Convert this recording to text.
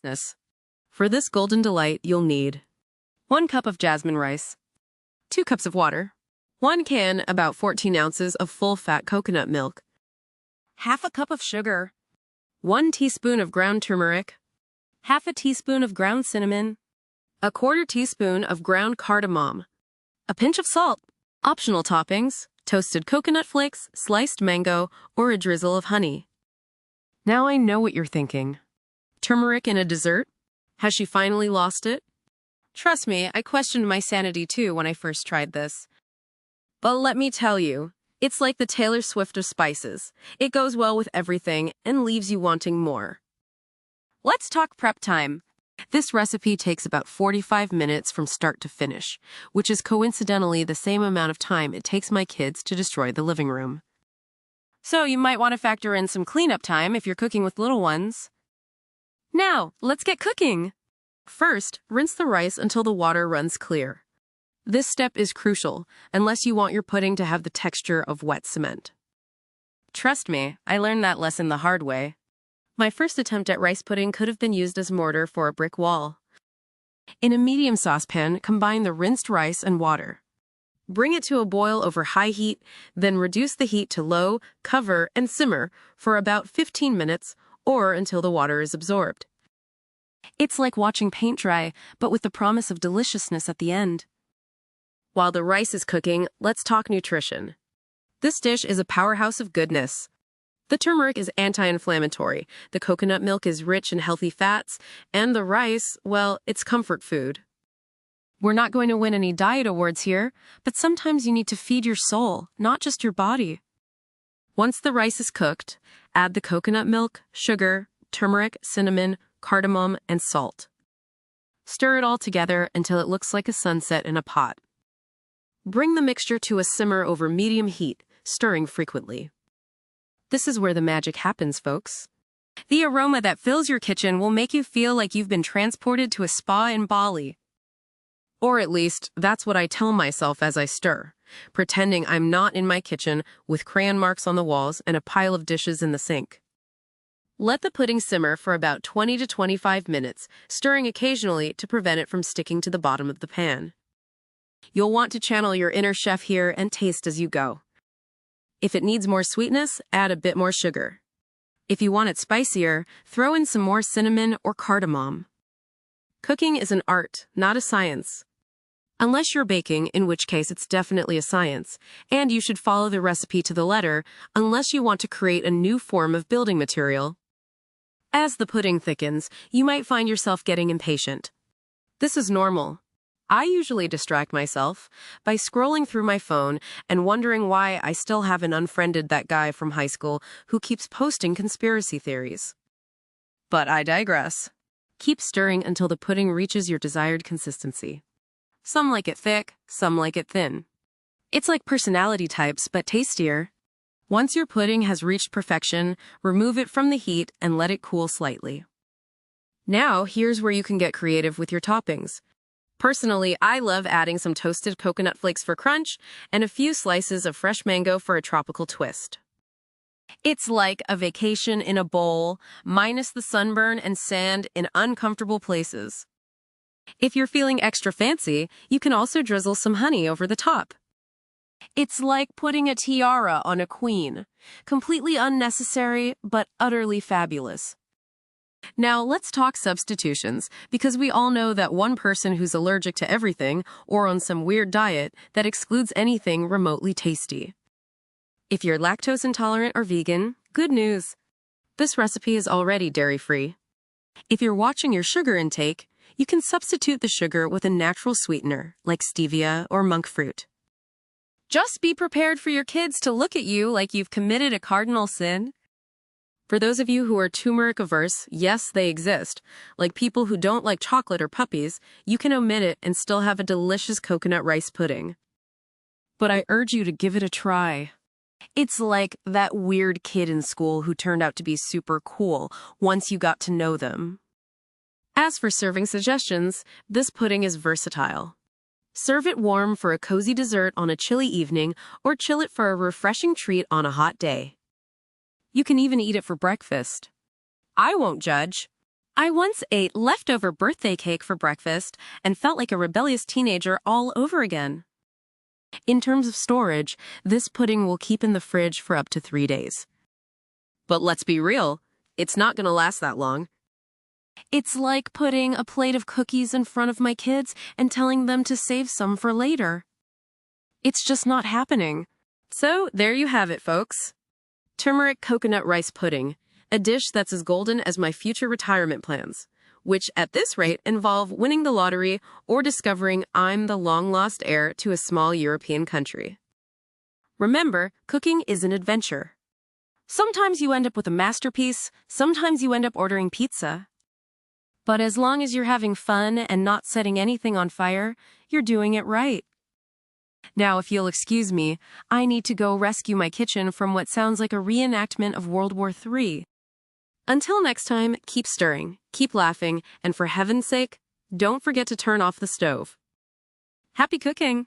business. For this golden delight, you'll need 1 cup of jasmine rice, 2 cups of water, 1 can, about 14 ounces of full-fat coconut milk, half a cup of sugar, 1 teaspoon of ground turmeric, half a teaspoon of ground cinnamon, a 1/4 teaspoon of ground cardamom, a pinch of salt. Optional toppings: toasted coconut flakes, sliced mango, or a drizzle of honey. Now I know what you're thinking. Turmeric in a dessert? Has she finally lost it? Trust me, I questioned my sanity too when I first tried this. But let me tell you, it's like the Taylor Swift of spices. It goes well with everything and leaves you wanting more. Let's talk prep time. This recipe takes about 45 minutes from start to finish, which is coincidentally the same amount of time it takes my kids to destroy the living room. So you might want to factor in some cleanup time if you're cooking with little ones. Now, let's get cooking! First, rinse the rice until the water runs clear. This step is crucial, unless you want your pudding to have the texture of wet cement. Trust me, I learned that lesson the hard way. My first attempt at rice pudding could have been used as mortar for a brick wall. In a medium saucepan, combine the rinsed rice and water. Bring it to a boil over high heat, then reduce the heat to low, cover, and simmer for about 15 minutes or until the water is absorbed. It's like watching paint dry, but with the promise of deliciousness at the end. While the rice is cooking, let's talk nutrition. This dish is a powerhouse of goodness. The turmeric is anti-inflammatory, the coconut milk is rich in healthy fats, and the rice, well, it's comfort food. We're not going to win any diet awards here, but sometimes you need to feed your soul, not just your body. Once the rice is cooked, add the coconut milk, sugar, turmeric, cinnamon, cardamom, and salt. Stir it all together until it looks like a sunset in a pot. Bring the mixture to a simmer over medium heat, stirring frequently. This is where the magic happens, folks. The aroma that fills your kitchen will make you feel like you've been transported to a spa in Bali. Or at least, that's what I tell myself as I stir, pretending I'm not in my kitchen with crayon marks on the walls and a pile of dishes in the sink. Let the pudding simmer for about 20 to 25 minutes, stirring occasionally to prevent it from sticking to the bottom of the pan. You'll want to channel your inner chef here and taste as you go. If it needs more sweetness, add a bit more sugar. If you want it spicier, throw in some more cinnamon or cardamom. Cooking is an art, not a science. Unless you're baking, in which case it's definitely a science, and you should follow the recipe to the letter, unless you want to create a new form of building material. As the pudding thickens, you might find yourself getting impatient. This is normal. I usually distract myself by scrolling through my phone and wondering why I still haven't unfriended that guy from high school who keeps posting conspiracy theories. But I digress. Keep stirring until the pudding reaches your desired consistency. Some like it thick, some like it thin. It's like personality types, but tastier. Once your pudding has reached perfection, remove it from the heat and let it cool slightly. Now, here's where you can get creative with your toppings. Personally, I love adding some toasted coconut flakes for crunch and a few slices of fresh mango for a tropical twist. It's like a vacation in a bowl, minus the sunburn and sand in uncomfortable places. If you're feeling extra fancy, you can also drizzle some honey over the top. It's like putting a tiara on a queen. Completely unnecessary, but utterly fabulous. Now, let's talk substitutions, because we all know that one person who's allergic to everything or on some weird diet that excludes anything remotely tasty. If you're lactose intolerant or vegan, good news. This recipe is already dairy-free. If you're watching your sugar intake, you can substitute the sugar with a natural sweetener, like stevia or monk fruit. Just be prepared for your kids to look at you like you've committed a cardinal sin. For those of you who are turmeric averse, yes, they exist. Like people who don't like chocolate or puppies, you can omit it and still have a delicious coconut rice pudding. But I urge you to give it a try. It's like that weird kid in school who turned out to be super cool once you got to know them. As for serving suggestions, this pudding is versatile. Serve it warm for a cozy dessert on a chilly evening, or chill it for a refreshing treat on a hot day. You can even eat it for breakfast. I won't judge. I once ate leftover birthday cake for breakfast and felt like a rebellious teenager all over again. In terms of storage, this pudding will keep in the fridge for up to 3 days. But let's be real, it's not going to last that long. It's like putting a plate of cookies in front of my kids and telling them to save some for later. It's just not happening. So there you have it, folks. Turmeric Coconut Rice Pudding, a dish that's as golden as my future retirement plans, which at this rate involve winning the lottery or discovering I'm the long-lost heir to a small European country. Remember, cooking is an adventure. Sometimes you end up with a masterpiece, sometimes you end up ordering pizza. But as long as you're having fun and not setting anything on fire, you're doing it right. Now, if you'll excuse me, I need to go rescue my kitchen from what sounds like a reenactment of World War III. Until next time, keep stirring, keep laughing, and for heaven's sake, don't forget to turn off the stove. Happy cooking!